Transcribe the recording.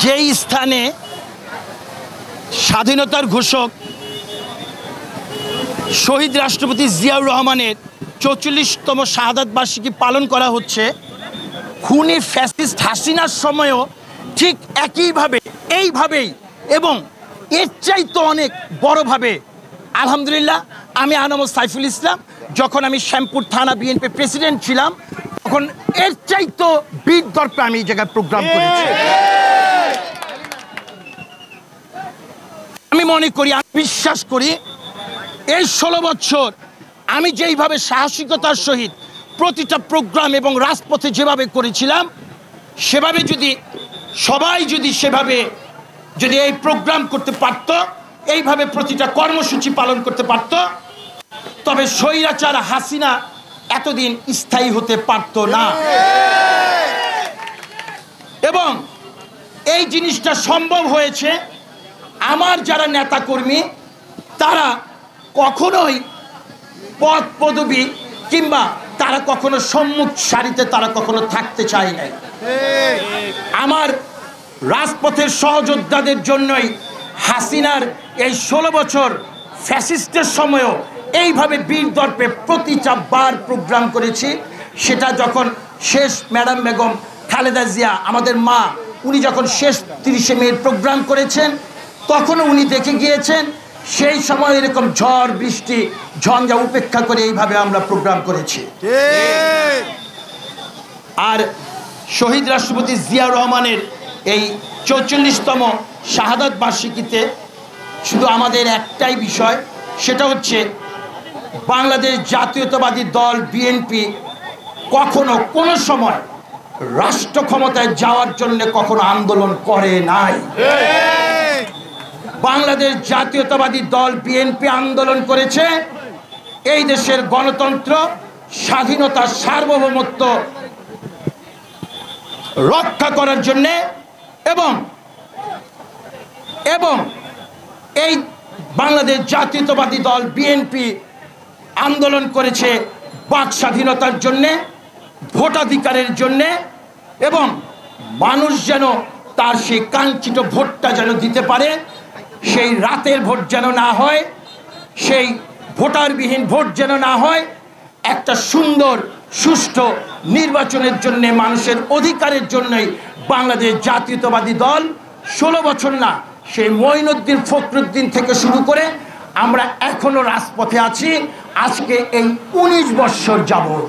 যেই স্থানে স্বাধীনতার ঘোষক শহীদ রাষ্ট্রপতি জিয়াউর রহমানের ৪৪তম শাহাদাত বার্ষিকী পালন করা হচ্ছে, খুনি ফ্যাসিস্ট হাসিনার সময়ও ঠিক একইভাবে এইভাবেই এবং এর চাইতে অনেক বড়ভাবে আলহামদুলিল্লাহ আমি আনামত সাইফুল ইসলাম যখন আমি শ্যামপুর থানা বিএনপি প্রেসিডেন্ট ছিলাম তখন এর চাইতে বীর দর্পে আমি এই জায়গায় প্রোগ্রাম করেছি। আমি মনে করি, আমি বিশ্বাস করি এই ১৬ বছর আমি যেইভাবে সাহসিকতার সহিত প্রতিটা প্রোগ্রাম এবং রাজপথে যেভাবে করেছিলাম সেভাবে যদি সবাই সেভাবে এই প্রোগ্রাম করতে পারত, এইভাবে প্রতিটা কর্মসূচি পালন করতে পারত, তবে স্বৈরাচার হাসিনা এতদিন স্থায়ী হতে পারত না। এবং এই জিনিসটা সম্ভব হয়েছে আমার যারা নেতাকর্মী তারা কখনোই পদ পদবি কিংবা তারা কখনো সম্মুখ সারিতে তারা কখনো থাকতে চায় নাই। আমার রাজপথের সহযোদ্ধাদের জন্যই হাসিনার এই ১৬ বছর ফ্যাসিস্টের সময়ও এইভাবে বীর দর্পে প্রতিটা বার প্রোগ্রাম করেছি। সেটা যখন শেষ ম্যাডাম বেগম খালেদা জিয়া আমাদের মা উনি যখন শেষ ৩০ মে প্রোগ্রাম করেছেন তখনও উনি দেখে গিয়েছেন। সেই সময় এরকম ঝড় বৃষ্টি ঝঞ্ঝা উপেক্ষা করে এইভাবে আমরা প্রোগ্রাম করেছি। আর শহীদ রাষ্ট্রপতি জিয়াউর রহমানের এই ৪৪তম শাহাদাত বার্ষিকীতে শুধু আমাদের একটাই বিষয়, সেটা হচ্ছে বাংলাদেশ জাতীয়তাবাদী দল বিএনপি কখনো কোনো সময় রাষ্ট্র ক্ষমতায় যাওয়ার জন্য কখনো আন্দোলন করে নাই। বাংলাদেশ জাতীয়তাবাদী দল বিএনপি আন্দোলন করেছে এই দেশের গণতন্ত্র, স্বাধীনতা, সার্বভৌমত্ব রক্ষা করার জন্য এবং এই বাংলাদেশ জাতীয়তাবাদী দল বিএনপি আন্দোলন করেছে বাক স্বাধীনতার জন্য, ভোটাধিকারের জন্য এবং মানুষ যেন তার সেই কাঙ্ক্ষিত ভোটটা যেন দিতে পারে, সেই রাতের ভোট যেন না হয়, সেই ভোটারবিহীন ভোট যেন না হয়, একটা সুন্দর সুষ্ঠু নির্বাচনের জন্য মানুষের অধিকারের জন্যই বাংলাদেশ জাতীয়তাবাদী দল ১৬ বছর না, সেই মঈনুদ্দিন ফখরুদ্দিন থেকে শুরু করে আমরা এখনো রাজপথে আছি। আজকে এই ১৯ বৎসর যাবত